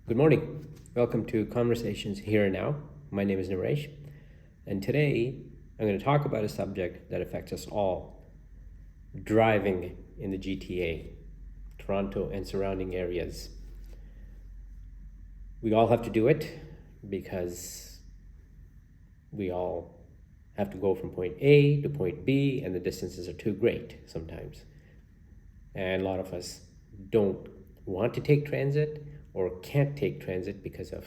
Good morning. Welcome to Conversations Here and Now. My name is Naresh, and today I'm going to talk about a subject that affects us all: driving in the GTA, Toronto and surrounding areas. We all have to do it because we all have to go from point A to point B, and the distances are too great sometimes. And a lot of us don't want to take transit or can't take transit because of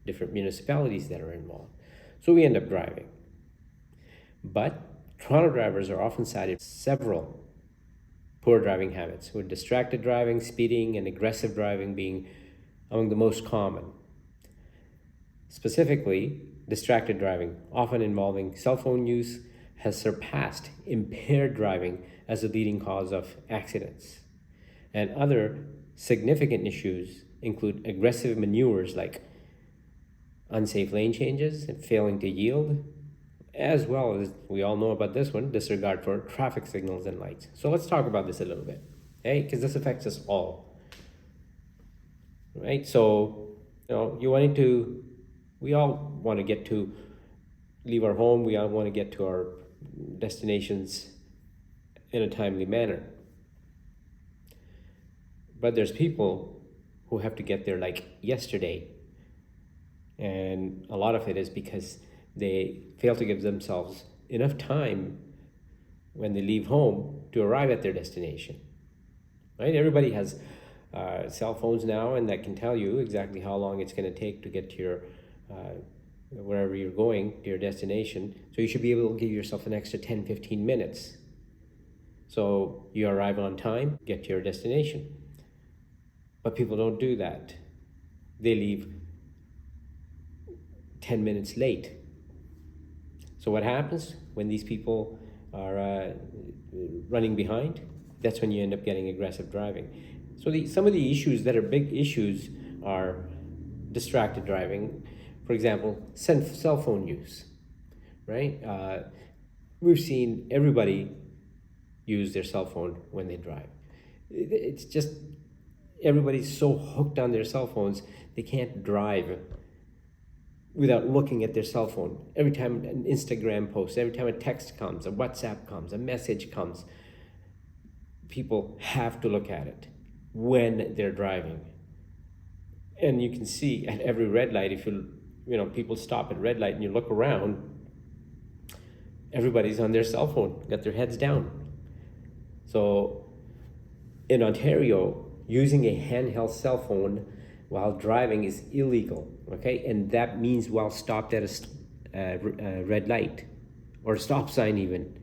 different municipalities that are involved. So we end up driving. But Toronto drivers are often cited for several poor driving habits, with distracted driving, speeding, and aggressive driving being among the most common. Specifically, distracted driving, often involving cell phone use, has surpassed impaired driving as a leading cause of accidents. And other significant issues include aggressive maneuvers like unsafe lane changes and failing to yield, as well as, we all know about this one, disregard for traffic signals and lights. So let's talk about this a little bit, okay? Because this affects us all, right? So, we all want to leave our home, we all want to get to our destinations in a timely manner. But there's people who have to get there like yesterday. And a lot of it is because they fail to give themselves enough time when they leave home to arrive at their destination. Right? Everybody has cell phones now, and that can tell you exactly how long it's going to take to get to your wherever you're going, to your destination. So you should be able to give yourself an extra 10-15 minutes. So you arrive on time, get to your destination. But people don't do that. They leave 10 minutes late. So what happens when these people are running behind? That's when you end up getting aggressive driving. So some of the issues that are big issues are distracted driving. For example, cell phone use, right? We've seen everybody use their cell phone when they drive. It's just, everybody's so hooked on their cell phones, they can't drive without looking at their cell phone. Every time an Instagram post, every time a text comes, a WhatsApp comes, a message comes, people have to look at it when they're driving. And you can see at every red light, if people stop at red light and you look around, everybody's on their cell phone, got their heads down. So in Ontario, using a handheld cell phone while driving is illegal, okay? And that means while stopped at a red light or a stop sign even.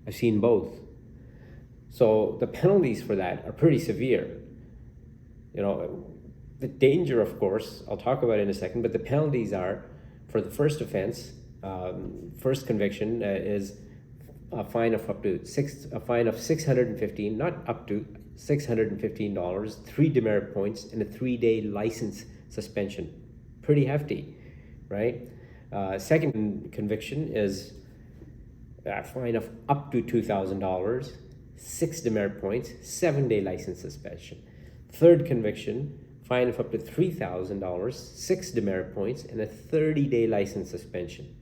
I've seen both. So the penalties for that are pretty severe. The danger, of course, I'll talk about it in a second, but the penalties are, for the first offense, first conviction is a fine of $615, not up to $615, 3 demerit points, and a 3-day license suspension. Pretty hefty, right? Second conviction is a fine of up to $2,000, 6 demerit points, 7-day license suspension. Third conviction, fine of up to $3,000, 6 demerit points, and a 30-day license suspension.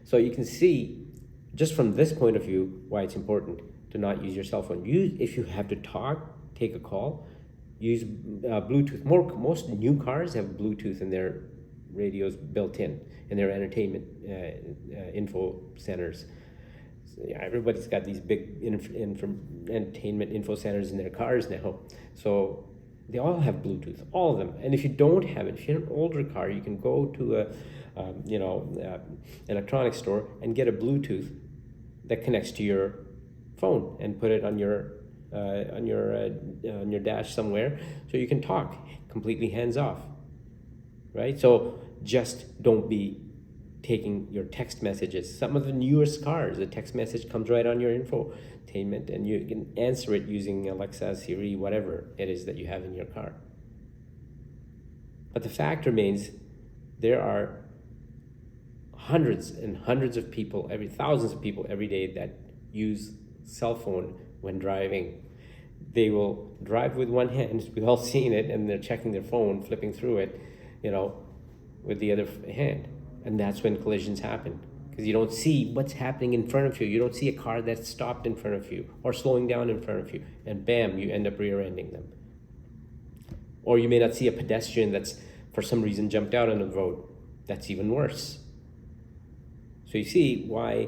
So you can see, just from this point of view, why it's important to not use your cell phone. If you have to talk, take a call, use Bluetooth. Most new cars have Bluetooth in their radios built in their entertainment info centers. So, yeah, everybody's got these big entertainment info centers in their cars now. So they all have Bluetooth, all of them. And if you don't have it, if you're an older car, you can go to electronics store and get a Bluetooth that connects to your phone and put it on your dash somewhere, so you can talk completely hands off, right? So just don't be taking your text messages. Some of the newest cars, the text message comes right on your infotainment, and you can answer it using Alexa, Siri, whatever it is that you have in your car. But the fact remains, there are hundreds and hundreds of people, thousands of people every day that use cell phone when driving. they will drive with one hand. We've all seen it, and they're checking their phone, flipping through it, with the other hand. And that's when collisions happen, because you don't see what's happening in front of you. You don't see a car that's stopped in front of you or slowing down in front of you, and bam, you end up rear-ending them. Or you may not see a pedestrian that's for some reason jumped out on the road. That's even worse. So you see why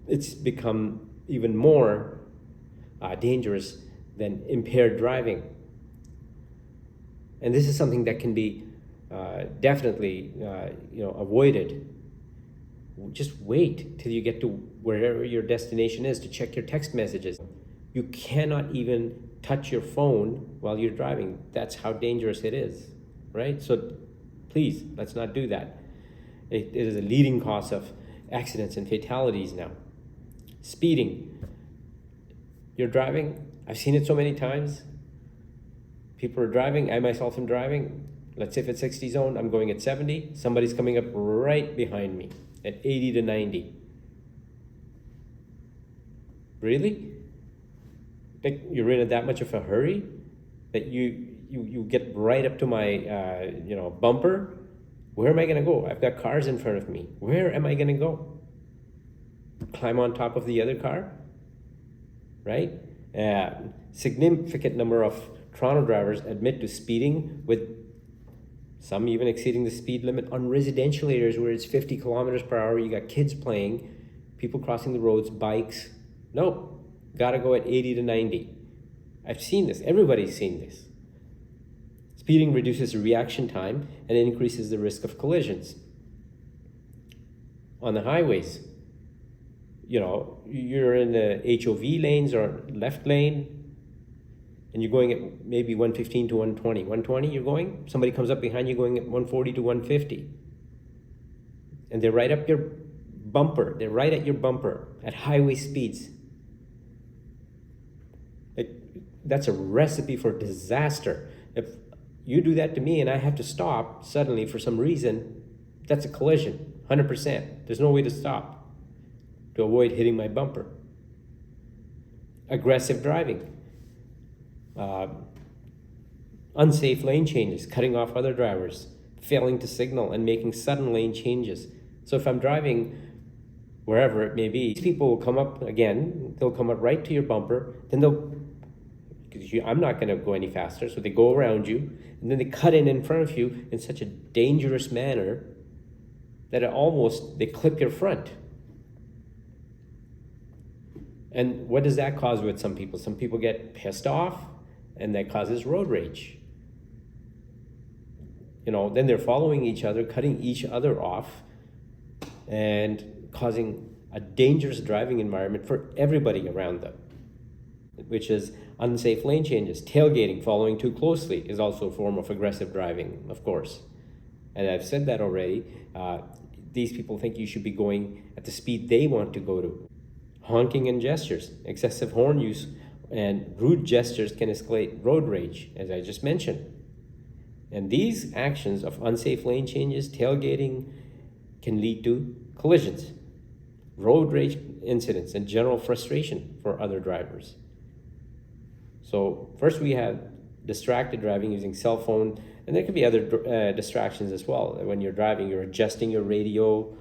it's become even more dangerous than impaired driving. And this is something that can be definitely avoided. Just wait till you get to wherever your destination is to check your text messages. You cannot even touch your phone while you're driving. That's how dangerous it is, right? So please, let's not do that. It is a leading cause of accidents and fatalities now. Speeding. You're driving. I've seen it so many times. People are driving. I myself am driving. Let's say if it's 60 zone, I'm going at 70. Somebody's coming up right behind me at 80 to 90. Really? Like, you're in that much of a hurry that you get right up to my bumper? Where am I gonna go? I've got cars in front of me. Where am I gonna go? Climb on top of the other car? Right? Significant number of Toronto drivers admit to speeding, with some even exceeding the speed limit on residential areas where it's 50 kilometers per hour. You got kids playing, people crossing the roads, bikes. Nope, gotta go at 80 to 90. I've seen this, everybody's seen this. Speeding reduces reaction time and increases the risk of collisions. On the highways, you're in the HOV lanes or left lane, and you're going at maybe 115 to 120. 120 you're going, somebody comes up behind you going at 140 to 150. And they're right up your bumper. They're right at your bumper at highway speeds. That's a recipe for disaster. If you do that to me and I have to stop suddenly for some reason, that's a collision, 100%. There's no way to stop to avoid hitting my bumper. Aggressive driving. Unsafe lane changes, cutting off other drivers, failing to signal, and making sudden lane changes. So if I'm driving wherever it may be, these people will come up again, they'll come up right to your bumper, then because I'm not gonna go any faster, so they go around you, and then they cut in front of you in such a dangerous manner that they clip your front. And what does that cause with some people? Some people get pissed off, and that causes road rage. Then they're following each other, cutting each other off, and causing a dangerous driving environment for everybody around them, which is unsafe lane changes. Tailgating, following too closely, is also a form of aggressive driving, of course. And I've said that already. These people think you should be going at the speed they want to go to. Honking and gestures. Excessive horn use and rude gestures can escalate road rage, as I just mentioned. And these actions of unsafe lane changes, tailgating, can lead to collisions, road rage incidents, and general frustration for other drivers. So first we have distracted driving using cell phone, and there could be other distractions as well. When you're driving, you're adjusting your radio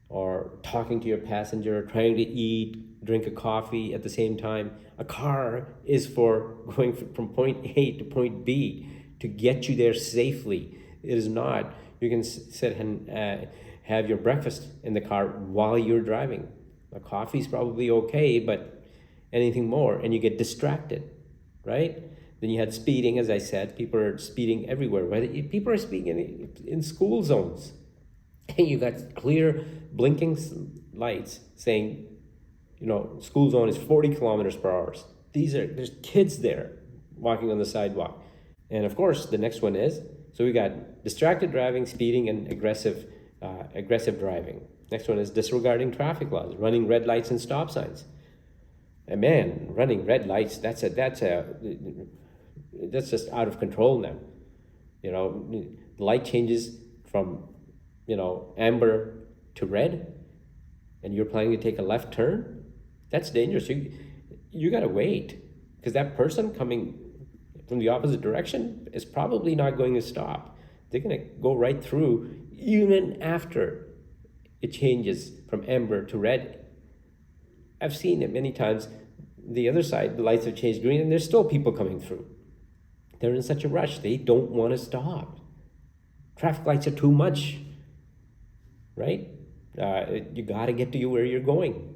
or talking to your passenger, trying to eat, drink a coffee at the same time. A car is for going from point A to point B to get you there safely. It is not, you can sit and have your breakfast in the car while you're driving. A coffee's probably okay, but anything more, and you get distracted, right? Then you had speeding, as I said. People are speeding everywhere. People are speeding in school zones. And you got clear blinking lights saying, school zone is 40 kilometers per hour. There's kids there walking on the sidewalk. And of course, the next one is, so we got distracted driving, speeding, and aggressive driving. Next one is disregarding traffic laws, running red lights and stop signs. And man, running red lights, that's just out of control now. The light changes from amber to red, and you're planning to take a left turn. That's dangerous. You got to wait. because that person coming from the opposite direction is probably not going to stop. They're going to go right through even after it changes from amber to red. I've seen it many times. The other side, the lights have changed green and there's still people coming through. They're in such a rush. They don't want to stop. Traffic lights are too much, right? You got to get to you where you're going.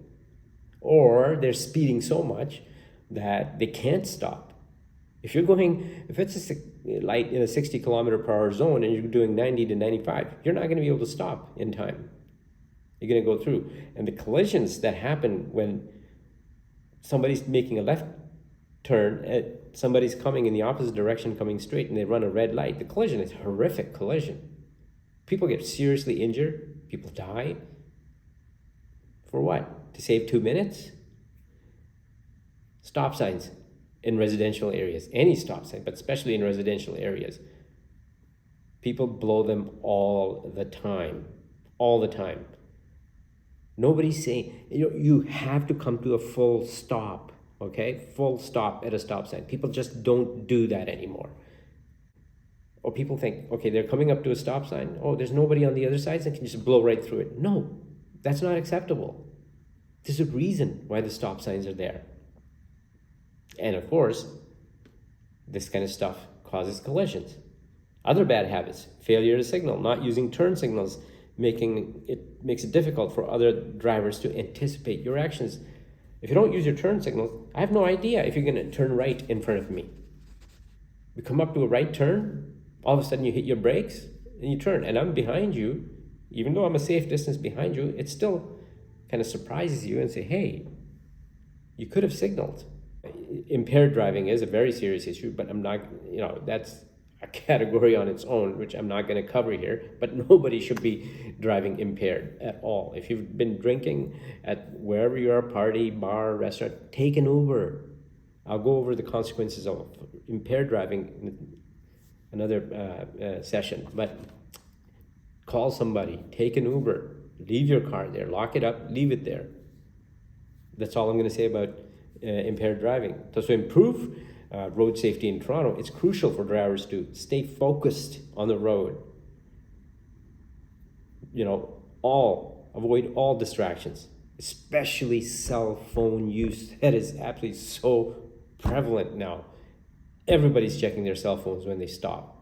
Or they're speeding so much that they can't stop. If it's a light in a 60 kilometer per hour zone and you're doing 90 to 95, you're not going to be able to stop in time. You're going to go through. And the collisions that happen when somebody's making a left turn, somebody's coming in the opposite direction, coming straight, and they run a red light, the collision is a horrific collision. People get seriously injured. People die. For what? To save 2 minutes? Stop signs in residential areas, any stop sign, but especially in residential areas. People blow them all the time. Nobody's saying, you have to come to a full stop, okay? Full stop at a stop sign. People just don't do that anymore. Or people think, okay, they're coming up to a stop sign. Oh, there's nobody on the other side, so they can just blow right through it. No, that's not acceptable. There's a reason why the stop signs are there. And of course, this kind of stuff causes collisions. Other bad habits: failure to signal, not using turn signals, makes it difficult for other drivers to anticipate your actions. If you don't use your turn signals, I have no idea if you're going to turn right in front of me. You come up to a right turn, all of a sudden you hit your brakes and you turn, and I'm behind you. Even though I'm a safe distance behind you, it still kind of surprises you and say, hey, you could have signaled. Impaired driving is a very serious issue, but I'm not, that's a category on its own, which I'm not going to cover here, but nobody should be driving impaired at all. If you've been drinking at wherever you are, party, bar, restaurant, take an Uber. I'll go over the consequences of impaired driving in another session, but call somebody, take an Uber, leave your car there, lock it up, leave it there. That's all I'm going to say about impaired driving. So to improve road safety in Toronto, it's crucial for drivers to stay focused on the road. Avoid all distractions, especially cell phone use. That is absolutely so prevalent now. Everybody's checking their cell phones when they stop.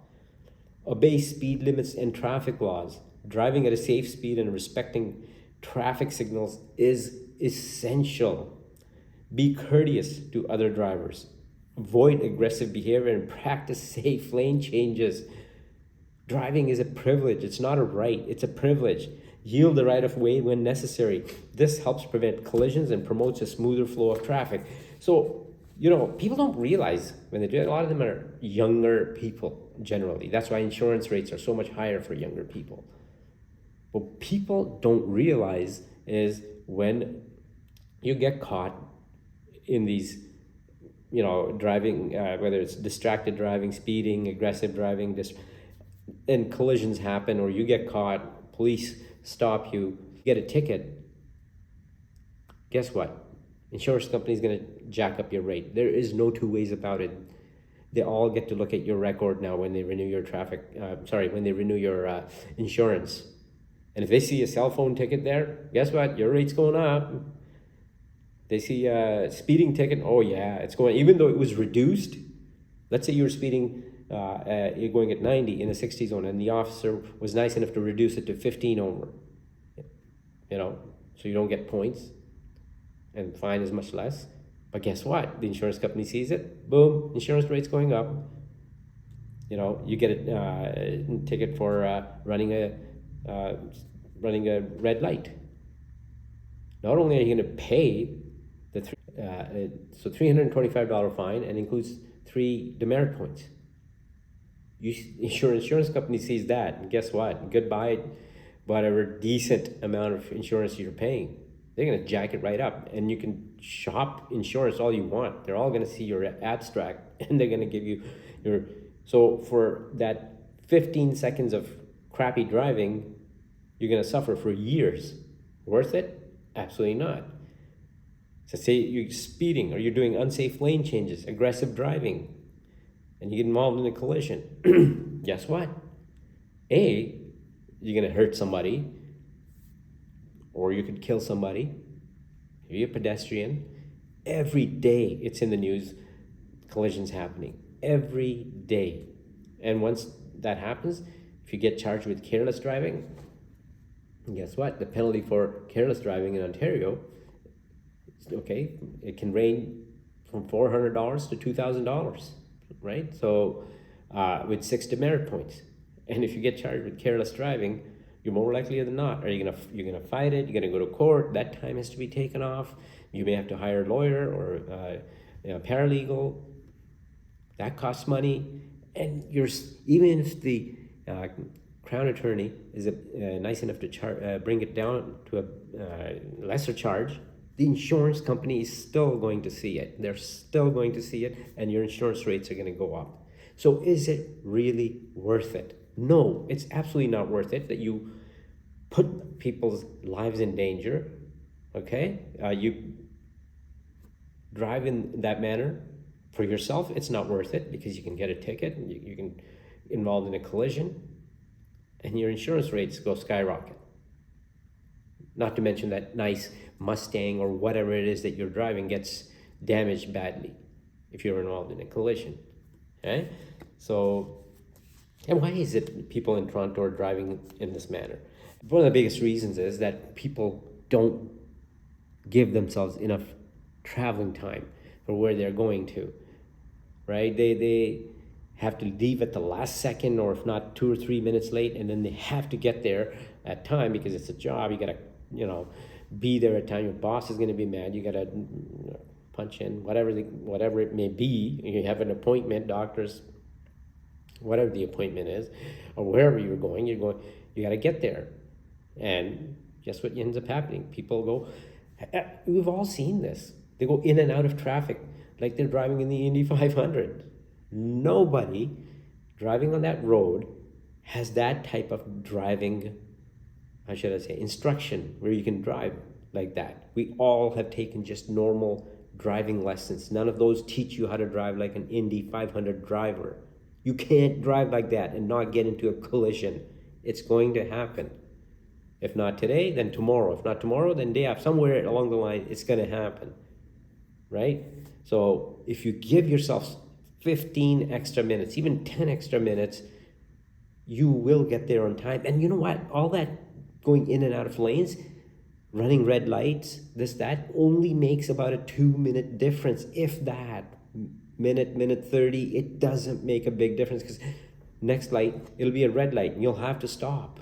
Obey speed limits and traffic laws. Driving at a safe speed and respecting traffic signals is essential. Be courteous to other drivers. Avoid aggressive behavior and practice safe lane changes. Driving is a privilege. It's not a right. It's a privilege. Yield the right of way when necessary. This helps prevent collisions and promotes a smoother flow of traffic. So, people don't realize when they do it. A lot of them are younger people generally. That's why insurance rates are so much higher for younger people. What people don't realize is when you get caught in these, driving, whether it's distracted driving, speeding, aggressive driving, and collisions happen, or you get caught, police stop you, get a ticket, guess what? Insurance company is going to jack up your rate. There is no two ways about it. They all get to look at your record now when they renew your insurance. And if they see a cell phone ticket there, guess what? Your rate's going up. They see a speeding ticket, oh yeah, it's going, even though it was reduced. Let's say you're speeding, you're going at 90 in a 60 zone, and the officer was nice enough to reduce it to 15 over. So you don't get points, and fine is much less. But guess what? The insurance company sees it, boom, insurance rate's going up. You get a ticket for running a red light. Not only are you going to pay the $325 fine, and includes 3 demerit points. Insurance company sees that, and guess what? Goodbye, whatever decent amount of insurance you're paying. They're going to jack it right up, and you can shop insurance all you want. They're all going to see your abstract, and they're going to give you your. So for that 15 seconds of crappy driving, you're going to suffer for years. Worth it? Absolutely not. So say you're speeding or you're doing unsafe lane changes, aggressive driving, and you get involved in a collision. Guess what? A, you're gonna hurt somebody, or you could kill somebody. You're a pedestrian. Every day it's in the news, collisions happening. Every day. And once that happens, if you get charged with careless driving, guess what? The penalty for careless driving in Ontario, okay, it can range from $400 to $2,000, right? So with 6 demerit points. And if you get charged with careless driving, you're more likely than not, you're gonna fight it, you're gonna go to court, that time has to be taken off, you may have to hire a lawyer or a paralegal, that costs money, and even if the Crown attorney is nice enough to bring it down to a lesser charge, the insurance company is still going to see it. They're still going to see it, and your insurance rates are going to go up. So is it really worth it? No, it's absolutely not worth it that you put people's lives in danger, okay? You drive in that manner for yourself, it's not worth it because you can get a ticket, and you can involved in a collision, and your insurance rates go skyrocket. Not to mention that nice Mustang or whatever it is that you're driving gets damaged badly if you're involved in a collision. Okay? So, and why is it people in Toronto are driving in this manner? One of the biggest reasons is that people don't give themselves enough traveling time for where they're going to, right? They have to leave at the last second, or if not 2 or 3 minutes late, and then they have to get there at time because it's a job. You gotta, be there at time. Your boss is gonna be mad. You gotta punch in whatever it may be. You have an appointment, doctors, whatever the appointment is, or wherever you're going. You gotta get there, and guess what ends up happening? People go. We've all seen this. They go in and out of traffic like they're driving in the Indy 500. Nobody driving on that road has that type of driving, how should I say, instruction where you can drive like that. We all have taken just normal driving lessons. None of those teach you how to drive like an Indy 500 driver. You can't drive like that and not get into a collision. It's going to happen. If not today, then tomorrow. If not tomorrow, then day after. Somewhere along the line, it's going to happen, right? So if you give yourself 15 extra minutes, even 10 extra minutes, you will get there on time. And you know what? All that going in and out of lanes, running red lights, that only makes about a 2-minute difference. If that, minute 30, it doesn't make a big difference because next light, it'll be a red light and you'll have to stop.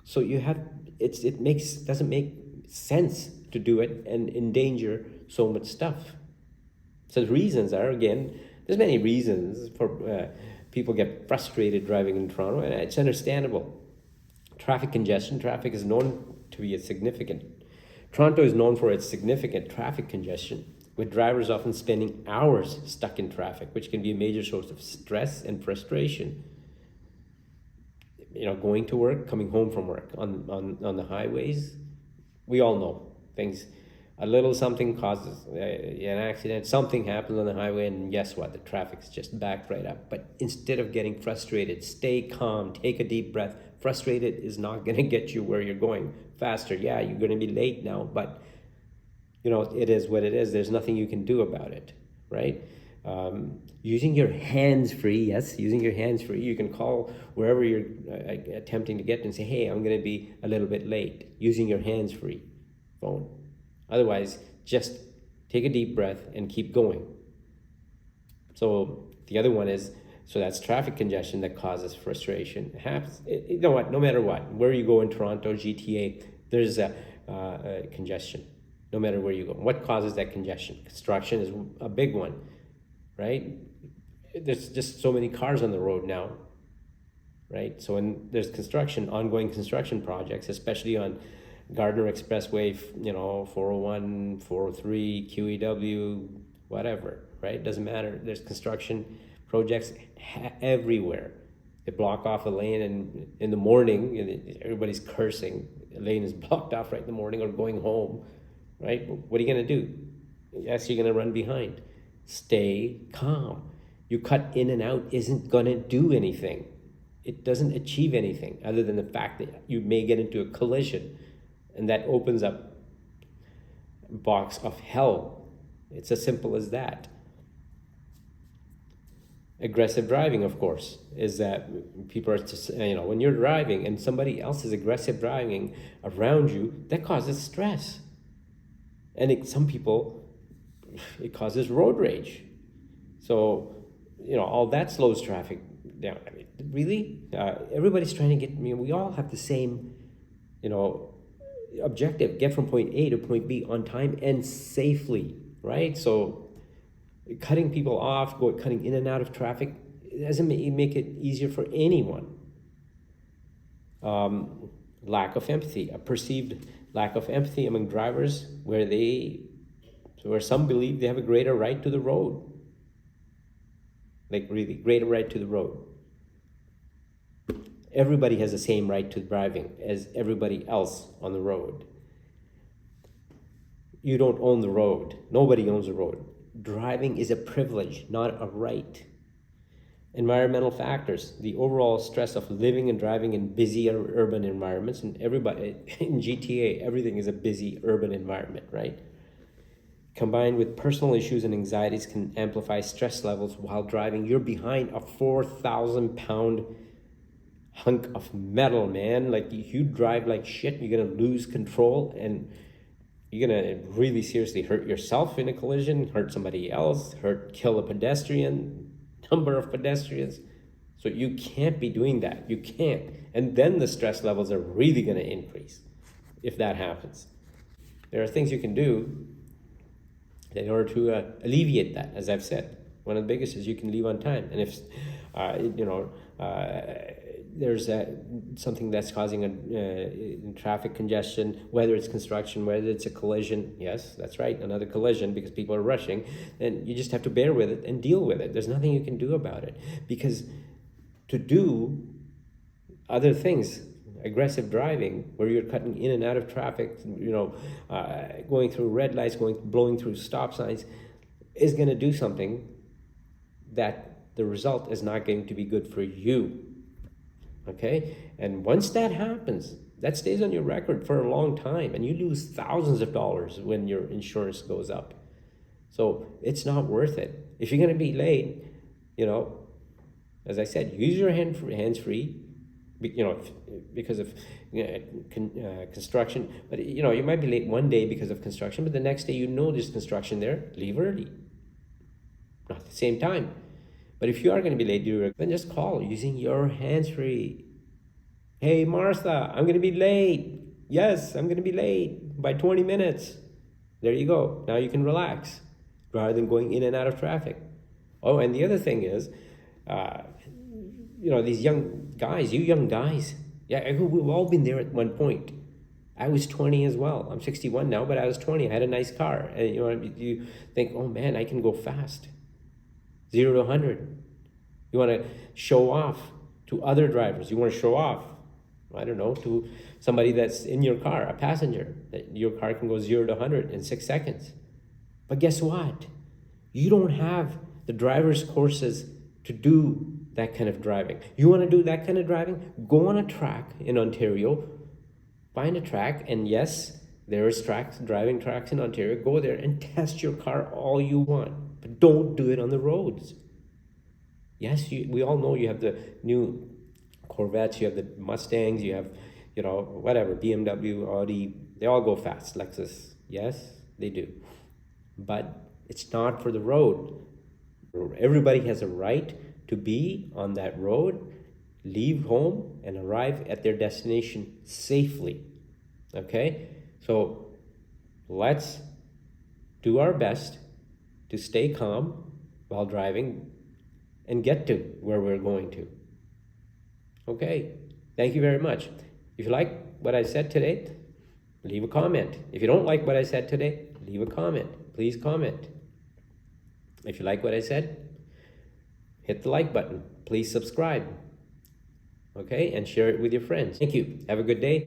So doesn't make sense to do it and endanger so much stuff. So the reasons are, again, there's many reasons for people get frustrated driving in Toronto, and it's understandable. Traffic congestion. Traffic is known to be Toronto is known for its significant traffic congestion, with drivers often spending hours stuck in traffic, which can be a major source of stress and frustration. Going to work, coming home from work on the highways, we all know things. A little something causes an accident, something happens on the highway, and guess what? The traffic's just backed right up. But instead of getting frustrated, stay calm, take a deep breath. Frustrated is not going to get you where you're going faster. Yeah, you're going to be late now, but it is what it is. There's nothing you can do about it, right? Using your hands free, yes, you can call wherever you're attempting to get and say, hey, I'm going to be a little bit late, using your hands free phone. Otherwise, just take a deep breath and keep going. So the other one is, that's traffic congestion that causes frustration. It happens, you know what, no matter what, where you go in Toronto, GTA, there's a congestion, no matter where you go. What causes that congestion? Construction is a big one, right? There's just so many cars on the road now, right? So when there's ongoing construction projects, especially on Gardner Expressway, 401, 403, QEW, whatever, right? Doesn't matter. There's construction projects everywhere. They block off a lane, and in the morning, everybody's cursing. A lane is blocked off right in the morning or going home. right? What are you going to do? Yes, you're going to run behind. Stay calm. You cut in and out isn't going to do anything. It doesn't achieve anything other than the fact that you may get into a collision, and that opens up a box of hell. It's as simple as that. Aggressive driving, of course, is that people are just, when you're driving and somebody else is aggressive driving around you, that causes stress. And some people, it causes road rage. So, all that slows traffic down. I mean, really? Everybody's trying to get, we all have the same, objective, get from point A to point B on time and safely, right? So cutting people off, cutting in and out of traffic, it doesn't make it easier for anyone. Lack of empathy, a perceived lack of empathy among drivers where some believe they have a greater right to the road. Like really, greater right to the road. Everybody has the same right to driving as everybody else on the road. You don't own the road. Nobody owns the road. Driving is a privilege, not a right. Environmental factors, the overall stress of living and driving in busy urban environments, and everybody in GTA, everything is a busy urban environment, right? Combined with personal issues and anxieties can amplify stress levels while driving. You're behind a 4,000-pound hunk of metal, man. Like, if you drive like shit, you're gonna lose control and you're gonna really seriously hurt yourself in a collision, hurt somebody else, kill a pedestrian, number of pedestrians. So you can't be doing that. You can't. And then the stress levels are really gonna increase if that happens. There are things you can do in order to alleviate that. As I've said, one of the biggest is you can leave on time. And if there's something that's causing a traffic congestion, whether it's construction, whether it's a collision, yes, that's right, another collision because people are rushing, then you just have to bear with it and deal with it. There's nothing you can do about it, because to do other things, aggressive driving, where you're cutting in and out of traffic, going through red lights, blowing through stop signs, is going to do something that the result is not going to be good for you. Okay? And once that happens, that stays on your record for a long time, and you lose thousands of dollars when your insurance goes up. So it's not worth it. If you're going to be late, as I said, use your hands-free, because of construction. But you might be late one day because of construction, but the next day there's construction there. Leave early, not at the same time. But if you are going to be late, then just call using your hands-free. Hey, Martha, I'm going to be late. Yes, I'm going to be late by 20 minutes. There you go. Now you can relax rather than going in and out of traffic. Oh, and the other thing is, these young guys, we've all been there at one point. I was 20 as well. I'm 61 now, but I was 20. I had a nice car. And you think, oh man, I can go fast. 0 to 100. You want to show off to other drivers. You want to show off, to somebody that's in your car, a passenger, that your car can go 0 to 100 in 6 seconds. But guess what? You don't have the driver's courses to do that kind of driving. You want to do that kind of driving? Go on a track in Ontario, find a track, and yes, there is driving tracks in Ontario. Go there and test your car all you want, but don't do it on the roads. Yes, we all know you have the new Corvettes, you have the Mustangs, you have, whatever, BMW, Audi, they all go fast, Lexus. Yes, they do. But it's not for the road. Everybody has a right to be on that road, leave home, and arrive at their destination safely. Okay? So let's do our best to stay calm while driving and get to where we're going to. Okay? Thank you very much. If you like what I said today, leave a comment. If you don't like what I said today, leave a comment. Please comment. If you like what I said, hit the like button. Please subscribe. Okay? And share it with your friends. Thank you. Have a good day.